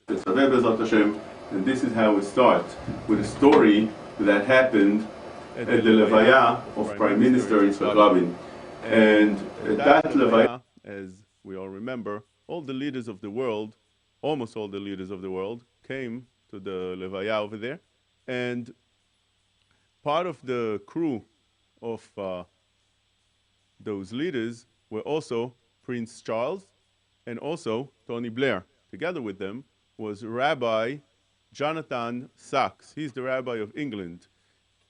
Hashem, and this is how we start with a story that happened at the Levaya of Prime Minister Rabbi. And at that Levaya, as we all remember, all the leaders of the world, almost all the leaders of the world, came to the Levaya over there. And part of the crew of those leaders were also Prince Charles and also Tony Blair. Together with them was Rabbi Jonathan Sachs. He's the rabbi of England.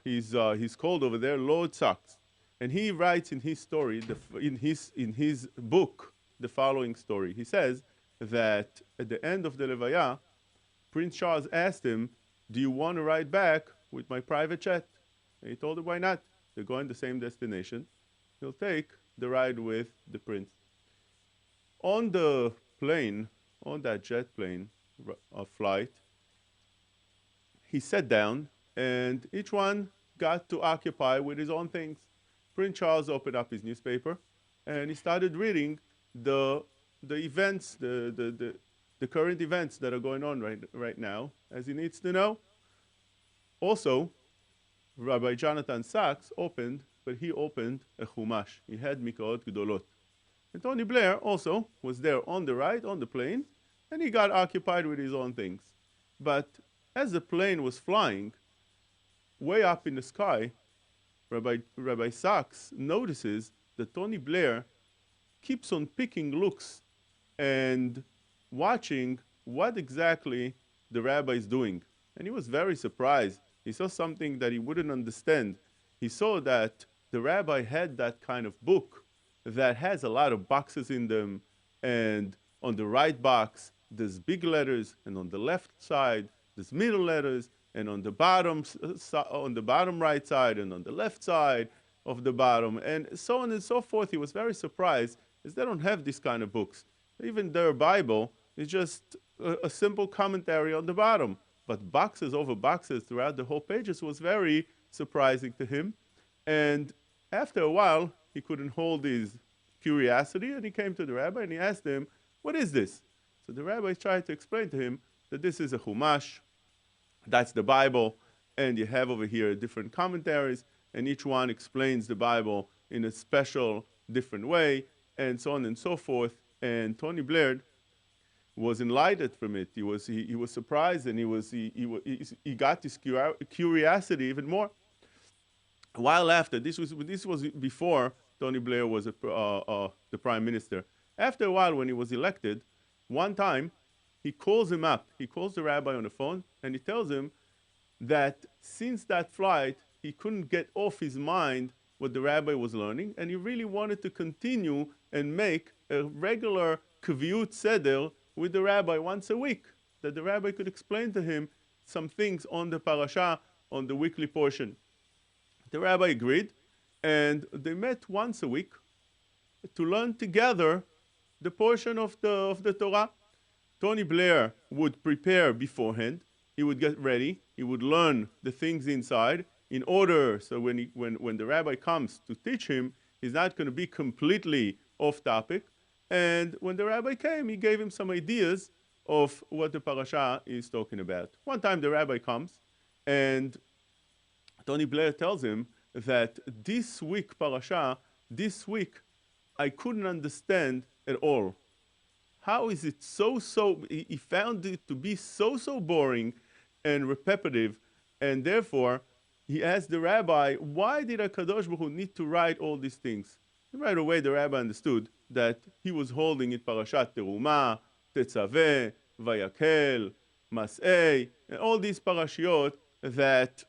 He's called over there Lord Sachs. And he writes in his story, in his book, the following story. He says that at the end of the Levaya, Prince Charles asked him, "Do you want to ride back with my private jet?" And he told him, "Why not? They're going the same destination. He'll take the ride with the prince." On the plane, on that jet plane flight, he sat down and each one got to occupy with his own things. Prince Charles opened up his newspaper and he started reading the events, the current events that are going on right now, as he needs to know. Also, Rabbi Jonathan Sachs opened, but he opened a Chumash. He had Mikot Gdolot. And Tony Blair also was there on the ride, on the plane, and he got occupied with his own things. But as the plane was flying, way up in the sky, Rabbi Sachs notices that Tony Blair keeps on picking looks and watching what exactly the rabbi is doing. And he was very surprised. He saw something that he wouldn't understand. He saw that the rabbi had that kind of book that has a lot of boxes in them, and on the right box there's big letters, and on the left side there's middle letters, and on the bottom right side, and on the left side of the bottom, and so on and so forth. He was very surprised, as they don't have this kind of books. Even their Bible is just a simple commentary on the bottom, but boxes over boxes throughout the whole pages was very surprising to him. And after a while, he couldn't hold his curiosity, and he came to the rabbi and he asked him, "What is this?" So the rabbi tried to explain to him that this is a Chumash, that's the Bible, and you have over here different commentaries, and each one explains the Bible in a special, different way, and so on and so forth. And Tony Blair was enlightened from it. He was surprised, and he got his curiosity even more. A while after, this was before Tony Blair was the prime minister. After a while, when he was elected, one time he calls him up. He calls the rabbi on the phone, and he tells him that since that flight, he couldn't get off his mind what the rabbi was learning, and he really wanted to continue and make a regular kaviyut seder with the rabbi once a week, that the rabbi could explain to him some things on the parasha, on the weekly portion. The rabbi agreed, and they met once a week to learn together the portion of the Torah. Tony Blair would prepare beforehand. He would get ready. He would learn the things inside in order, so when the rabbi comes to teach him, he's not going to be completely off topic. And when the rabbi came, he gave him some ideas of what the parasha is talking about. One time the rabbi comes, and Tony Blair tells him that this week parasha, this week, I couldn't understand at all. How is it he found it to be so boring and repetitive, and therefore he asked the rabbi, why did HaKadosh Baruch Hu need to write all these things? And right away the rabbi understood that he was holding in Parashat Teruma, Tetzaveh, Vayakel, Mas'ei, and all these parashiot that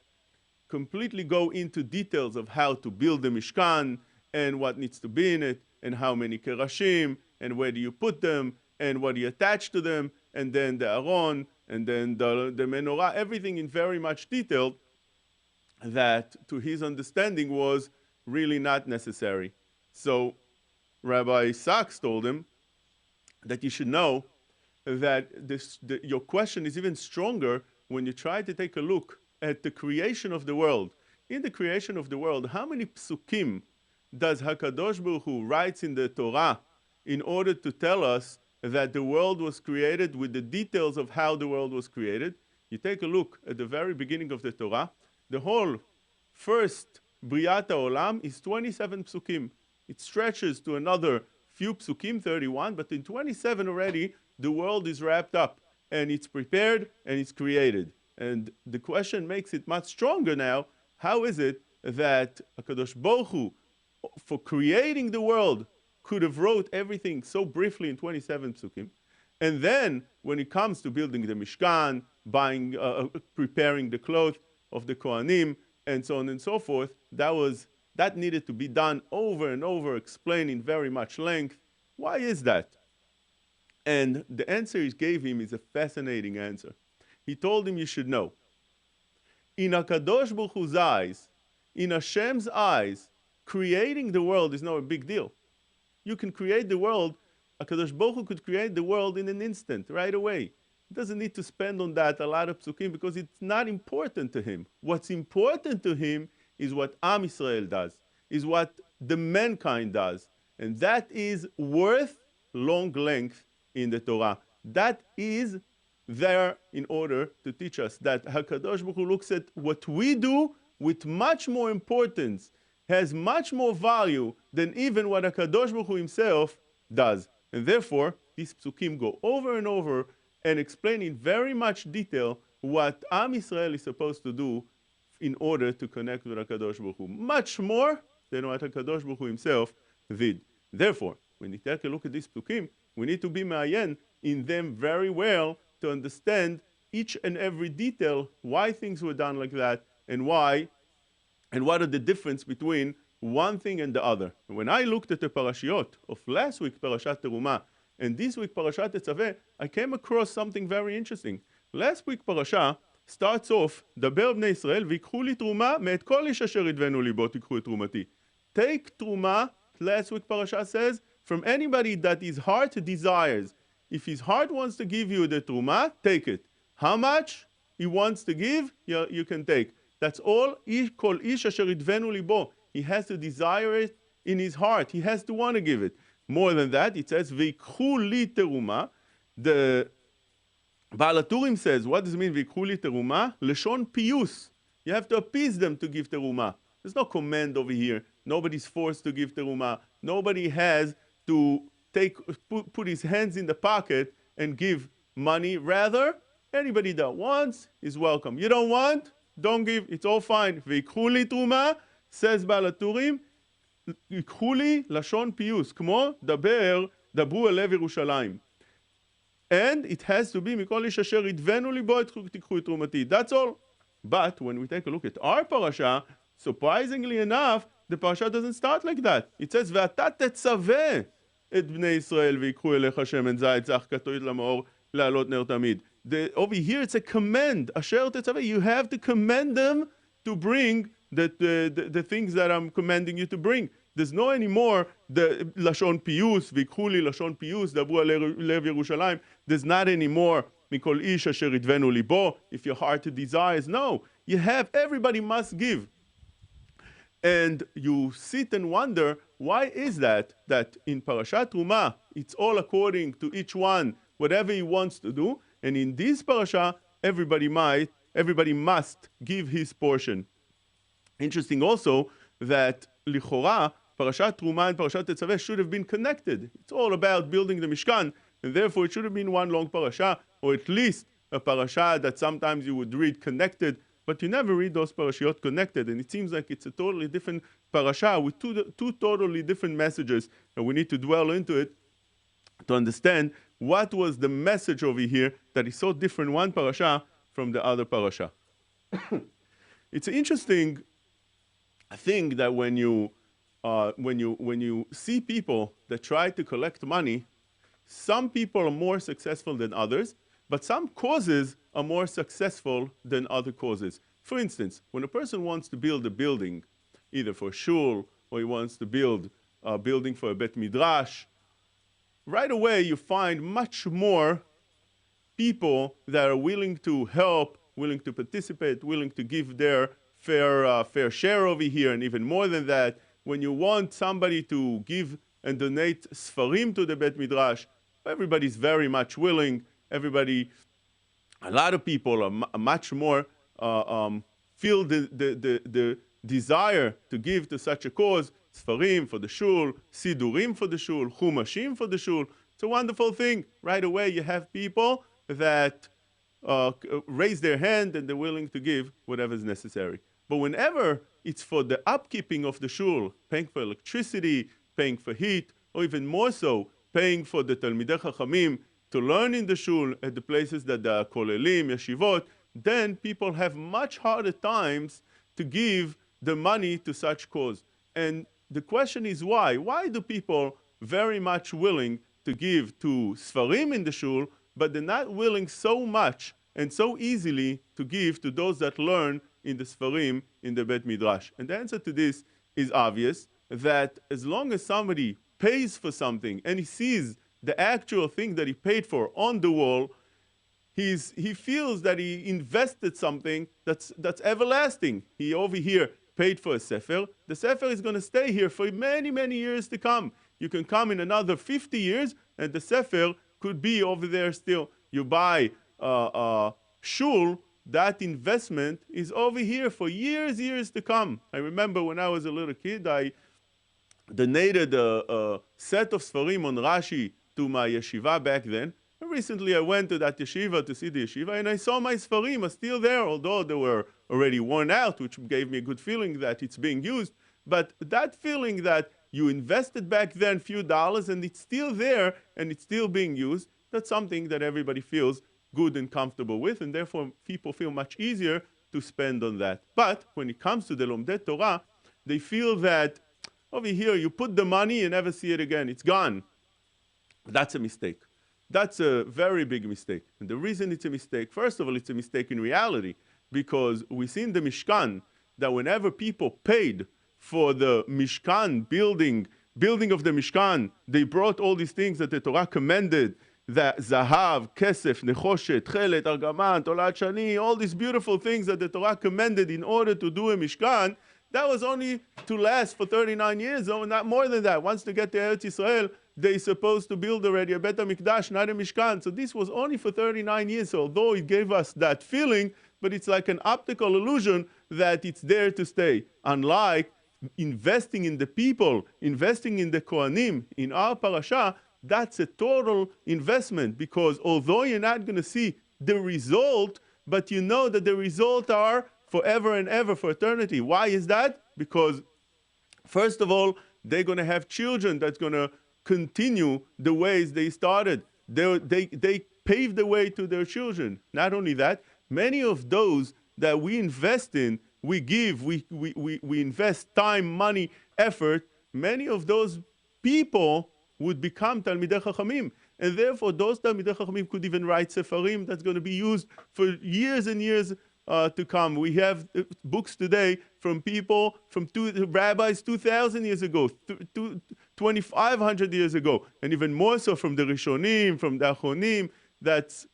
completely go into details of how to build the Mishkan, and what needs to be in it, and how many kerashim, and where do you put them, and what do you attach to them, and then the Aron, and then the menorah, everything in very much detail that to his understanding was really not necessary. So Rabbi Sachs told him that you should know that your question is even stronger when you try to take a look at the creation of the world. In the creation of the world, how many psukim does HaKadosh Baruch Hu writes in the Torah in order to tell us that the world was created with the details of how the world was created. You take a look at the very beginning of the Torah. The whole first Briat HaOlam is 27 psukim. It stretches to another few psukim, 31, but in 27 already, the world is wrapped up, and it's prepared, and it's created. And the question makes it much stronger now. How is it that HaKadosh Baruch Hu, for creating the world, could have wrote everything so briefly in 27 psukim? And then, when it comes to building the Mishkan, preparing the clothes of the Kohanim, and so on and so forth, that needed to be done over and over, explained in very much length. Why is that? And the answer he gave him is a fascinating answer. He told him, you should know. In HaKadosh Baruch Hu's eyes, in Hashem's eyes, creating the world is not a big deal. You can create the world, HaKadosh Baruch Hu could create the world in an instant, right away. He doesn't need to spend on that a lot of psukim because it's not important to him. What's important to him is what Am Yisrael does, is what the mankind does. And that is worth long length in the Torah. That is there in order to teach us that HaKadosh Baruch Hu looks at what we do with much more importance, has much more value than even what HaKadosh Baruch Hu himself does. And therefore, these psukim go over and over and explain in very much detail what Am Yisrael is supposed to do in order to connect with HaKadosh Baruch Hu. Much more than what HaKadosh Baruch Hu himself did. Therefore, when we take a look at these psukim, we need to be ma'ayen in them very well to understand each and every detail, why things were done like that, and why, and what are the difference between one thing and the other. When I looked at the parashiot of last week, Parashat Terumah, and this week, Parashat Tetzaveh, I came across something very interesting. Last week, Parasha starts off, דבר בני ישראל, ויקחו לי תרומה, מאת כל איש אשר ידבנו ליבו, תיקחו את תרומתי. Take תרומה, last week, Parasha says, from anybody that his heart desires. If his heart wants to give you the truma, take it. How much he wants to give, you can take. That's all. Kol ish asher yidvenu libo. He has to desire it in his heart. He has to want to give it. More than that, it says, V'ikhu li teruma. The Baal HaTurim says, what does it mean, V'ikhu li teruma? Leshon piyus. You have to appease them to give teruma. There's no command over here. Nobody's forced to give teruma. Nobody has to put his hands in the pocket and give money. Rather, anybody that wants is welcome. You don't want, don't give. It's all fine. V'ikhu li teruma, says Baal HaTurim, ייקחו לי לשון פיוס, כמו דברו אל לב ירושלים. And it has to be מכל איש אשר ידבנו ליבו תיקחו את תרומתי. That's all. But when we take a look at our parasha, surprisingly enough, the parasha doesn't start like that. It says, ואתה תצווה את בני ישראל ויקחו אליך שמן זית זך כתועית למאור לעלות נר תמיד. Over here it's a command. אשר תצווה. You have to command them to bring the things that I'm commanding you to bring. There's no anymore the לשון פיוס, ויקחו לי לשון פיוס, דברו על לב ירושלים. There's not anymore מכל איש אשר ידבנו ליבו, if your heart desires. No, you have, everybody must give. And you sit and wonder, why is that in Parashat Truma, it's all according to each one, whatever he wants to do, and in this parasha, everybody must give his portion. Interesting also that Lichora, Parashat Truma and Parashat Tetzaveh should have been connected. It's all about building the Mishkan, and therefore it should have been one long parasha, or at least a parasha that sometimes you would read connected, but you never read those parashiot connected, and it seems like it's a totally different parasha with two totally different messages, and we need to dwell into it to understand what was the message over here that is so different one parasha from the other parasha. It's interesting. I think that when you see people that try to collect money, some people are more successful than others, but some causes are more successful than other causes. For instance, when a person wants to build a building, either for shul or he wants to build a building for a bet midrash, right away you find much more people that are willing to help, willing to participate, willing to give their fair share over here, and even more than that, when you want somebody to give and donate sfarim to the Bet Midrash, everybody's very much willing. A lot of people are much more feel the desire to give to such a cause. Sfarim for the shul, sidurim for the shul, chumashim for the shul. It's a wonderful thing. Right away you have people that raise their hand and they're willing to give whatever is necessary. But whenever it's for the upkeeping of the shul, paying for electricity, paying for heat, or even more so, paying for the Talmidei Chachamim to learn in the shul at the places that the kolelim, yeshivot, then people have much harder times to give the money to such cause. And the question is why? Why do people very much willing to give to Sfarim in the shul, but they're not willing so much and so easily to give to those that learn in the Sfarim in the Bet Midrash? And the answer to this is obvious, that as long as somebody pays for something and he sees the actual thing that he paid for on the wall, he feels that he invested something that's everlasting. He over here paid for a sefer. The sefer is going to stay here for many, many years to come. You can come in another 50 years and the sefer could be over there still. You buy shul, that investment is over here for years to come. I remember when I was a little kid, I donated a set of Sfarim on Rashi to my yeshiva back then. And recently I went to that yeshiva to see the yeshiva, and I saw my Sfarim are still there, although they were already worn out, which gave me a good feeling that it's being used. But that feeling that you invested back then a few dollars and it's still there and it's still being used, that's something that everybody feels good and comfortable with, and therefore people feel much easier to spend on that. But when it comes to the Lomdei Torah, they feel that over here you put the money and never see it again. It's gone. That's a mistake. That's a very big mistake. And the reason it's a mistake, first of all, it's a mistake in reality, because we see in the Mishkan that whenever people paid for the Mishkan building of the Mishkan, they brought all these things that the Torah commended, that Zahav, Kesef, Nechoshet, Chelet, Argaman, Tolat Shani, all these beautiful things that the Torah commended in order to do a Mishkan. That was only to last for 39 years, or not more than that. Once they get to Eretz Yisrael, they're supposed to build already a Bet HaMikdash, not a Mishkan. So this was only for 39 years. So although it gave us that feeling, but it's like an optical illusion that it's there to stay. Unlike investing in the people, investing in the Kohanim, in our parasha, that's a total investment, because although you're not going to see the result, but you know that the result are forever and ever, for eternity. Why is that? Because first of all, they're going to have children that's going to continue the ways they started. They paved the way to their children. Not only that, many of those that we invest in, we give, we invest time, money, effort, many of those people would become Talmidei Chachamim. And therefore, those Talmidei Chachamim could even write Sefarim that's going to be used for years and years to come. We have books today from people, from rabbis 2,000 years ago, 2,500 years ago, and even more so from the Rishonim, from the Achonim, that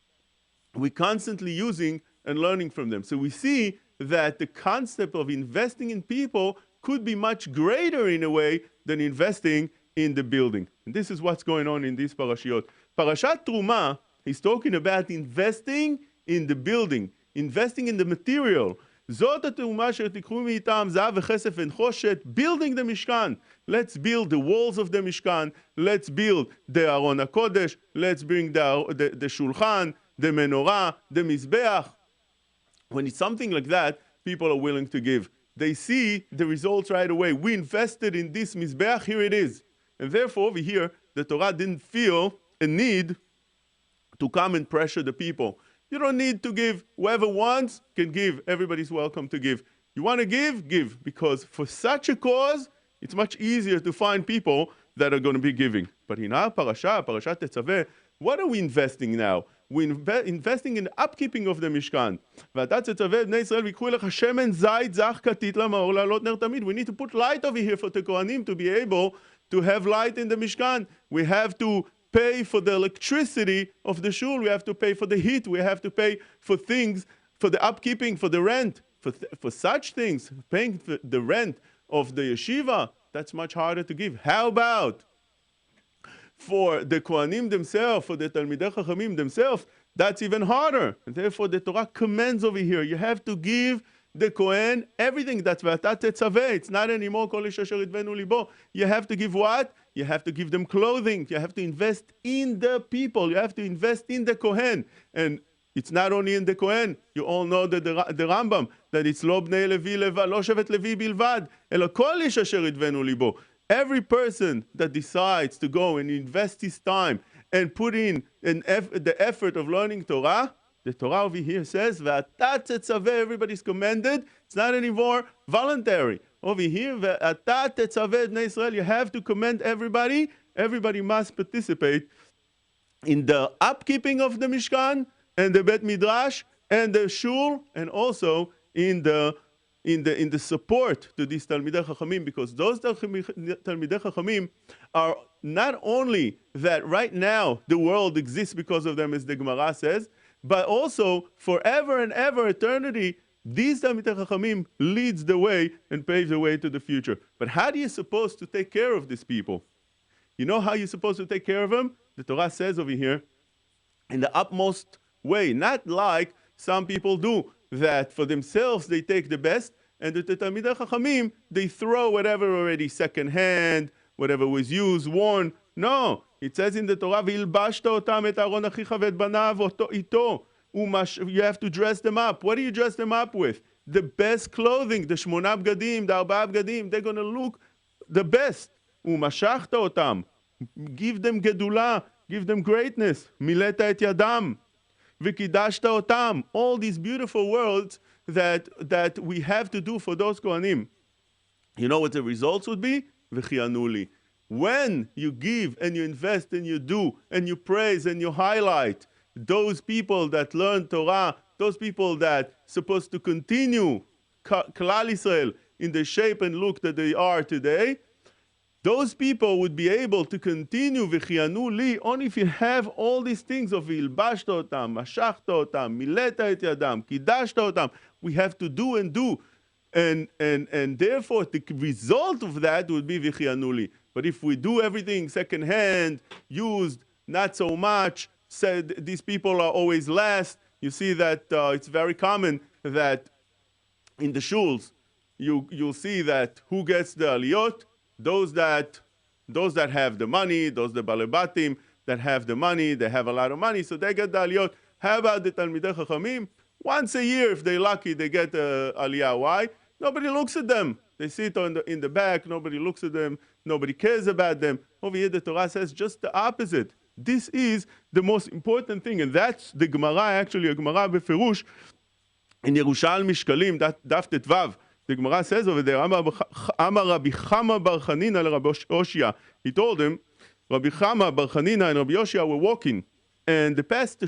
we're constantly using and learning from them. So we see that the concept of investing in people could be much greater in a way than investing in the building. And this is what's going on in these parashiot. Parashat Truma is talking about investing in the building, investing in the material. Zot ha'teruma asher tikhu mi'itam zahav v'chesef v'nechoshet, building the Mishkan. Let's build the walls of the Mishkan. Let's build the Aron HaKodesh. Let's bring the Shulchan, the Menorah, the Mizbeach. When it's something like that, people are willing to give. They see the results right away. We invested in this Mizbeach, here it is. And therefore, over here, the Torah didn't feel a need to come and pressure the people. You don't need to give. Whoever wants can give. Everybody's welcome to give. You want to give? Give. Because for such a cause, it's much easier to find people that are going to be giving. But in our parasha, Parashat Tetzaveh, what are we investing now? We're investing in the upkeeping of the Mishkan. We need to put light over here for the Kohanim to be able to have light in the Mishkan. We have to pay for the electricity of the shul. We have to pay for the heat. We have to pay for things, for the upkeeping, for the rent. For such things, paying for the rent of the yeshiva, that's much harder to give. How about for the Kohanim themselves, for the Talmidei Chachamim themselves, that's even harder. And therefore, the Torah commands over here, you have to give the Kohen everything. That's V'ata tetzaveh. It's not anymore Kol ish asher yidvenu libo. You have to give what? You have to give them clothing. You have to invest in the people. You have to invest in the Kohen. And it's not only in the Kohen. You all know that the Rambam, that it's lo bnei Levi levad, lo shevet Levi bilvad, elo kol ish asher yidvenu libo. Every person that decides to go and invest his time and put in the effort of learning Torah, the Torah over here says, V'ata tetzaveh, everybody's commanded. It's not anymore voluntary. Over here, V'ata tetzaveh bnei Israel, you have to command everybody. Everybody must participate in the upkeeping of the Mishkan and the Bet Midrash and the Shul, and also in the support to these Talmidei Chachamim, because those Talmidei Chachamim are not only that right now the world exists because of them, as the Gemara says, but also forever and ever, eternity, these Talmidei Chachamim leads the way and paves the way to the future. But how are you supposed to take care of these people? You know how you're supposed to take care of them? The Torah says over here, in the utmost way, not like some people do, that for themselves they take the best, and the Talmidei Chachamim, they throw whatever already second-hand, whatever was used, worn. No, it says in the Torah, "V'ilbashta otam et Aaron achicha v'et banav ito." You have to dress them up. What do you dress them up with? The best clothing, the shmona bgadim, the arba bgadim. They're going to look the best. Umashachta otam. Give them gedula, give them greatness. Mileta et yadam. V'kidashta otam. All these beautiful words that we have to do for those Kohanim. You know what the results would be? V'chianuli. When you give and you invest and you do and you praise and you highlight those people that learn Torah, those people that supposed to continue Klal Israel in the shape and look that they are today, those people would be able to continue v'chianu li only if you have all these things of ilbashta otam, mashachta otam, mileta et yadam, kidashta otam. We have to do and do. And therefore the result of that would be v'chianu li. But if we do everything second-hand, used, not so much, said these people are always last, you see that it's very common that in the shuls, you'll see that who gets the aliyot? Those that have the money, those the balebatim that have the money, they have a lot of money, so they get the aliyot. How about the Talmidei Chachamim? Once a year, if they're lucky, they get aliyah. Why? Nobody looks at them. They sit in the back, nobody looks at them, nobody cares about them. Over here, the Torah says just the opposite. This is the most important thing, and that's the Gemara, actually, a Gemara beferush, in Yerushalmi Shkalim, Daf Tetvav. The Gemara says over there, Amar Rabbi Chama bar Chanina le Rabbi Oshia. He told him, Rabbi Chama bar Chanina and Rabbi Oshia were walking, and they passed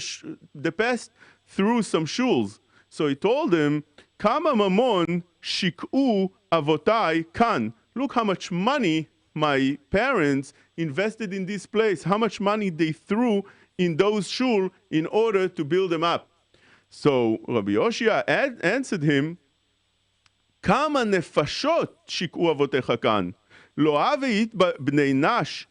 through some shuls. So he told him, Kama mamon shik'u avotai kan. Look how much money my parents invested in this place, how much money they threw in those shul in order to build them up. So Rabbi Oshia answered him, Kama nefashot shik'u avotecha kan. Lo aveit bnei nash.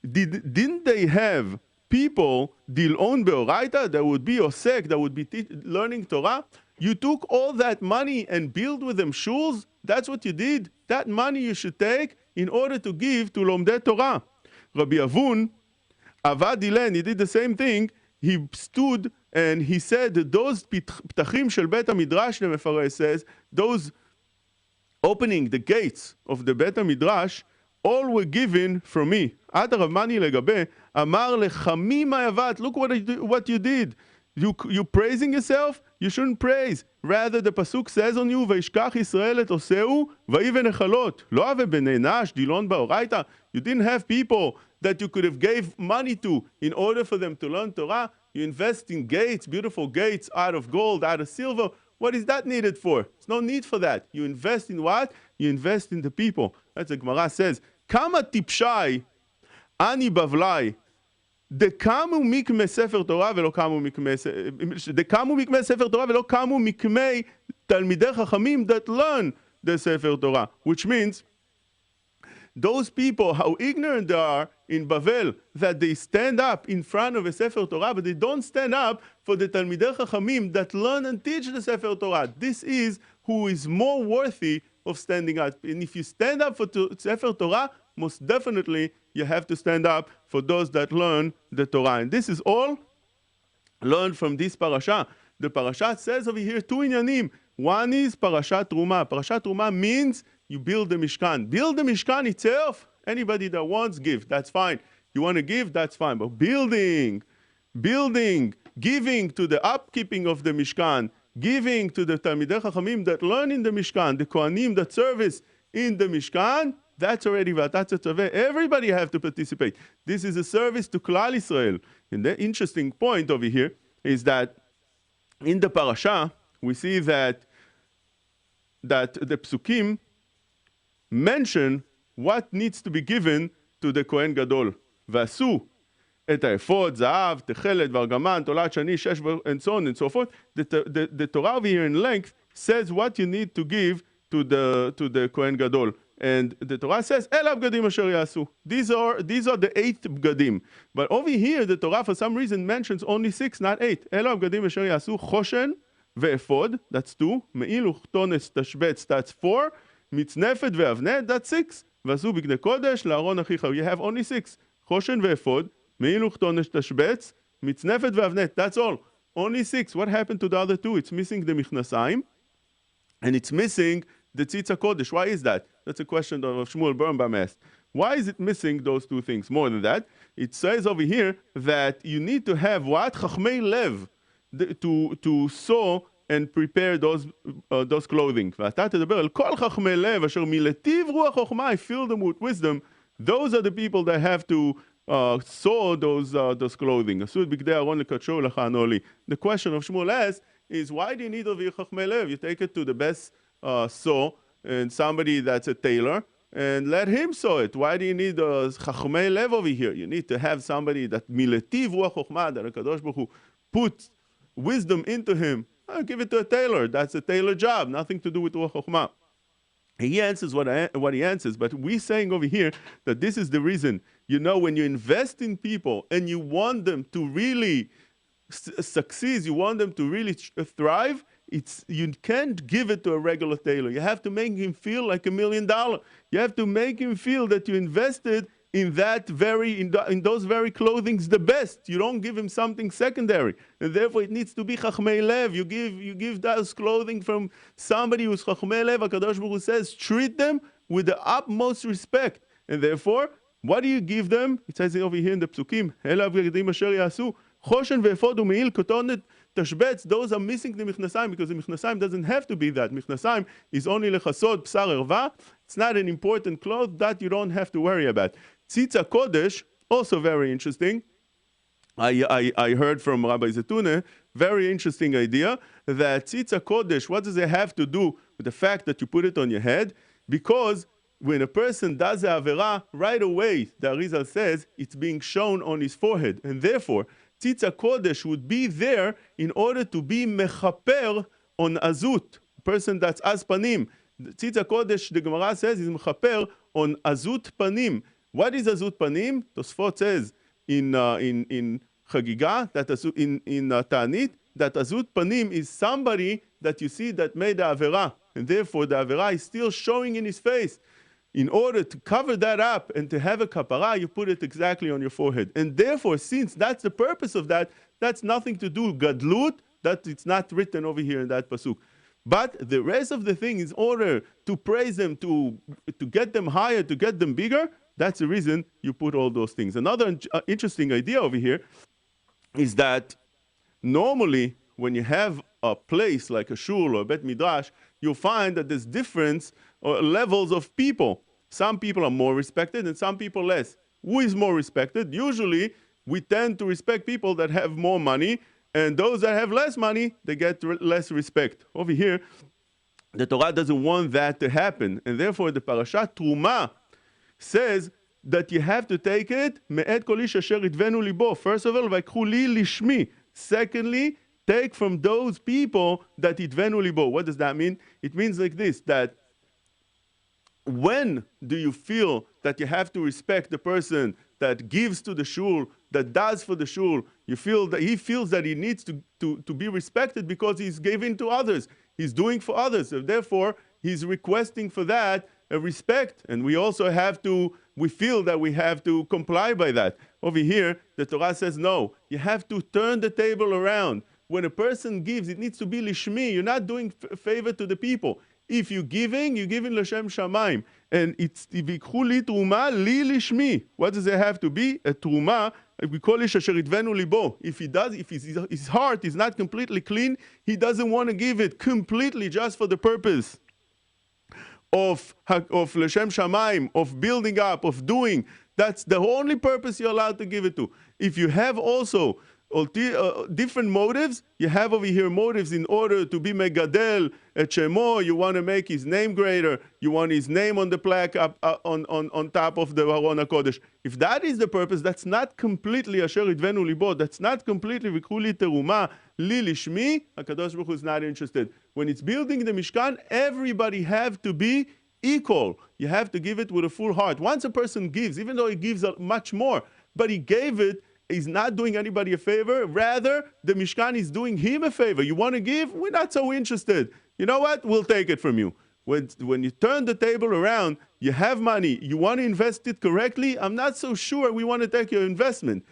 Didn't they have people dilon beoraita that would be osek, that would be learning Torah? You took all that money and built with them shuls? That's what you did? That money you should take in order to give to Lomdei Torah. Rabbi Avun, Avad Ilen, he did the same thing. He stood and he said that those ptachim shel Bet HaMidrash, the Mefareh says, those opening the gates of the Bet HaMidrash, all were given from me. Ad Rav Mani legabe, Amar lechamim ha'avat. Look what you did. You praising yourself? You shouldn't praise. Rather, the pasuk says on you, "Vayishkach Yisrael et oseu, vayiven echalot." Lo ave bnei nash dilon ba'oraita. You didn't have people that you could have gave money to in order for them to learn Torah. You invest in gates, beautiful gates, out of gold, out of silver. What is that needed for? There's no need for that. You invest in what? You invest in the people. That's what Gemara says. Kama tipshai ani bavlai. דקמו מקמי ספר תורה ולא קמו מקמי ספר תורה ולא קמו מקמי תלמידי חכמים that learn the ספר תורה, which means those people, how ignorant they are in Bavel, that they stand up in front of a Sefer Torah, but they don't stand up for the Talmidei Chachamim that learn and teach the Sefer Torah. This is who is more worthy of standing up. And if you stand up for Sefer Torah, most definitely you have to stand up for those that learn the Torah. And this is all learned from this parasha. The parasha says over here two inyanim. One is parashat Truma. Parashat Truma means you build the Mishkan. Build the Mishkan itself. Anybody that wants, give. That's fine. You want to give, that's fine. But building, giving to the upkeeping of the Mishkan, giving to the Talmidei Chachamim that learn in the Mishkan, the Kohanim that service in the Mishkan, that's already V'atat Tzaveh. Everybody have to participate. This is a service to Klal Yisrael. And the interesting point over here is that in the parasha, we see that the psukim mention what needs to be given to the Kohen Gadol. ועשו את האפוד, זהב, תכלת, וארגמן, תולעת שני, שש, and so on and so forth. The Torah over here in length says what you need to give to the Kohen Gadol. And the Torah says, אלה הבגדים אשר יעשו. These are the 8 בגדים. But over here, the Torah for some reason mentions only 6, not 8. אלה הבגדים אשר יעשו, חושן ואפוד, that's 2. מעיל וכתונס תשבץ, that's 4. מצנפת ואבנט, that's 6. ועשו בגדי קודש, לארון אחיך. You have only 6. חושן ואפוד, מעיל וכתונס תשבץ, מצנפת ואבנט, that's all. Only 6. What happened to the other 2? It's missing the מכנסיים, and it's missing the tzitz kodesh. Why is that? That's a question of Shmuel Birnbaum asked. Why is it missing those 2 things? More than that, it says over here that you need to have what? Chachmei lev, to sew and prepare those clothing. ואתה תדבר על כל חכמי לב אשר מלטיב רוח חוכמה, I fill them with wisdom. Those are the people that have to sew those clothing. עשו את בגדי אהרון לקדשו ולכהנו לי. The question of Shmuel asks is, why do you need over here חכמי לב? You take it to the best sew and somebody that's a tailor and let him sew it. Why do you need chachmei lev over here? You need to have somebody that miletiv ruach chokhmah, that HaKadosh Baruch Hu puts wisdom into him. Give it to a tailor. That's a tailor job. Nothing to do with ruach chokhmah. He answers what he answers, but we're saying over here that this is the reason. You know, when you invest in people and you want them to really succeed, you want them to really thrive, you can't give it to a regular tailor. You have to make him feel like $1 million. You have to make him feel that you invested in in those very clothings the best. You don't give him something secondary, and therefore it needs to be chachmei lev. You give those clothing from somebody who's chachmei lev. HaKadosh Baruch Hu says treat them with the utmost respect, and therefore what do you give them? It says over here in the psukim, Ela b'gedim asher yasu choshen ve'efod u'meil kotonet tashbetz. Those are missing the michnasayim, because the michnasayim doesn't have to be that. Michnasayim is only lechasod b'sar erva. It's not an important cloth that you don't have to worry about. Tzitz kodesh, also very interesting. I heard from Rabbi Zetune, very interesting idea, that tzitz kodesh, what does it have to do with the fact that you put it on your head? Because when a person does a avera, right away, the Arizal says, it's being shown on his forehead. And therefore, tzitz kodesh would be there in order to be mechaper on azut, person that's az panim. Tzitz kodesh, the Gemara says, is mechaper on azut panim. What is azut panim? Tosfot says in Chagiga, that in Ta'anit, that azut panim is somebody that you see that made the avera, and therefore the avera is still showing in his face. In order to cover that up and to have a kapara, you put it exactly on your forehead. And therefore, since that's the purpose of that, that's nothing to do gadlut, that it's not written over here in that pasuk. But the rest of the thing is in order to praise them, to get them higher, to get them bigger. That's the reason you put all those things. Another interesting idea over here is that normally when you have a place like a shul or a bet midrash, you'll find that there's different levels of people. Some people are more respected and some people less. Who is more respected? Usually we tend to respect people that have more money, and those that have less money, they get less respect. Over here, the Torah doesn't want that to happen, and therefore the parashat Truma says that you have to take it me'et kol ish asher itvenu libo. First of all, v'ikhu li lishmi. Secondly, take from those people that itvenu libo. What does that mean? It means like this, that when do you feel that you have to respect the person that gives to the shul, that does for the shul. You feel that he feels that he needs to be respected because he's giving to others. He's doing for others. So therefore, he's requesting for that a respect. And we also we feel that we have to comply by that. Over here, the Torah says, no, you have to turn the table around. When a person gives, it needs to be lishmi. You're not doing a favor to the people. If you're giving l'shem shamayim. And it's vikhu li truma li lishmi. What does it have to be? A truma. We call it asher itvenu libo. If his heart is not completely clean, he doesn't want to give it completely just for the purpose of l'shem shamayim, of building up, of doing. That's the only purpose you're allowed to give it to. If you have also different motives, you have over here motives in order to be megadel et shemo. You want to make his name greater. You want his name on the plaque up on top of the Aron HaKodesh. If that is the purpose, that's not completely asher itvenu libo. That's not completely vikhu li teruma li lishmi. HaKadosh Baruch Hu is not interested. When it's building the Mishkan, everybody have to be equal. You have to give it with a full heart. Once a person gives, even though he gives much more, but he gave it, he's not doing anybody a favor. Rather, the Mishkan is doing him a favor. You want to give? We're not so interested. You know what? We'll take it from you. When you turn the table around, you have money. You want to invest it correctly? I'm not so sure we want to take your investment.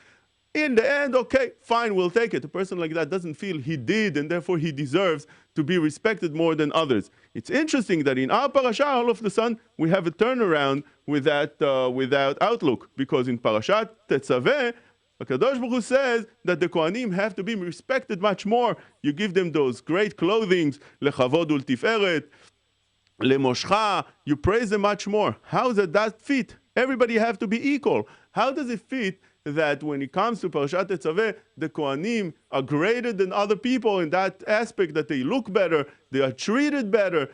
In the end, okay, fine, we'll take it. A person like that doesn't feel he did, and therefore he deserves to be respected more than others. It's interesting that in our parasha, all of a sudden, we have a turnaround with that outlook. Because in Parashat Tetzaveh, HaKadosh Baruch Hu says that the Kohanim have to be respected much more. You give them those great clothings, lechavod ultiferet, lemoshcha, you praise them much more. How does that fit? Everybody have to be equal. How does it fit that when it comes to Parashat Tetzaveh, the Kohanim are greater than other people in that aspect, that they look better, they are treated better,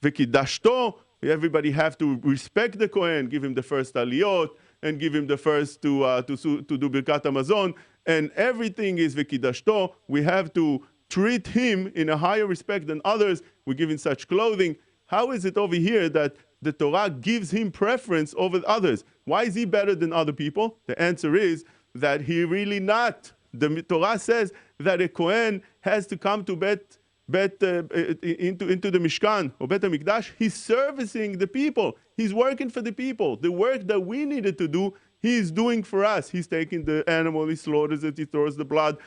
v'kidashto, everybody have to respect the Kohen, give him the first aliyot, and give him the first to do Birkat Hamazon, and everything is v'kidashto. We have to treat him in a higher respect than others. We give him such clothing. How is it over here that the Torah gives him preference over others? Why is he better than other people? The answer is that he really not. The Torah says that a Kohen has to come to into the Mishkan or Bet HaMikdash. He's servicing the people. He's working for the people. The work that we needed to do, he's doing for us. He's taking the animal, he slaughters it, he throws the blood.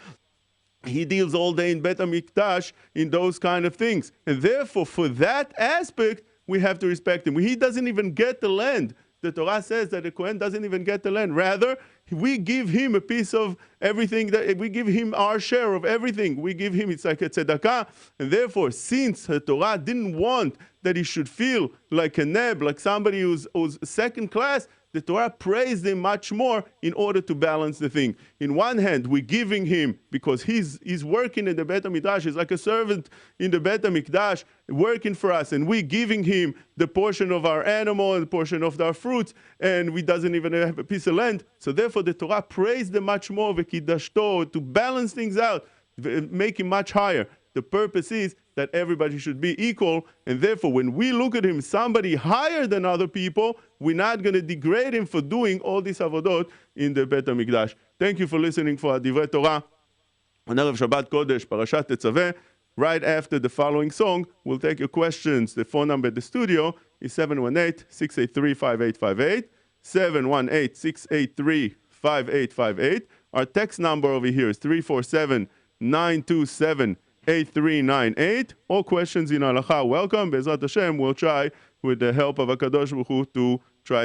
He deals all day in Bet HaMikdash in those kind of things. And therefore, for that aspect, we have to respect him. He doesn't even get the land. The Torah says that the Kohen doesn't even get the land. Rather, we give him a piece of everything, that we give him our share of everything. We give him, it's like a tzedakah. And therefore, since the Torah didn't want that he should feel like a neb, like somebody who's second class, the Torah praised him much more in order to balance the thing. In one hand, we're giving him because he's working in the Bet HaMikdash. He's like a servant in the Bet HaMikdash working for us, and we're giving him the portion of our animal and the portion of our fruits, and we doesn't even have a piece of land. So therefore, the Torah praised him much more, v'kidashto, to balance things out, make him much higher. The purpose is that everybody should be equal, and therefore when we look at him, somebody higher than other people, we're not going to degrade him for doing all these avodot in the Bet HaMikdash. Thank you for listening for Divrei Torah on Erev Shabbat Kodesh, Parashat Tetzaveh. Right after the following song, we'll take your questions. The phone number at the studio is 718-683-5858, 718-683-5858. Our text number over here is 347-927-8398. All questions in Halacha, welcome. Be'ezrat Hashem, we'll try, with the help of HaKadosh Baruch Hu, to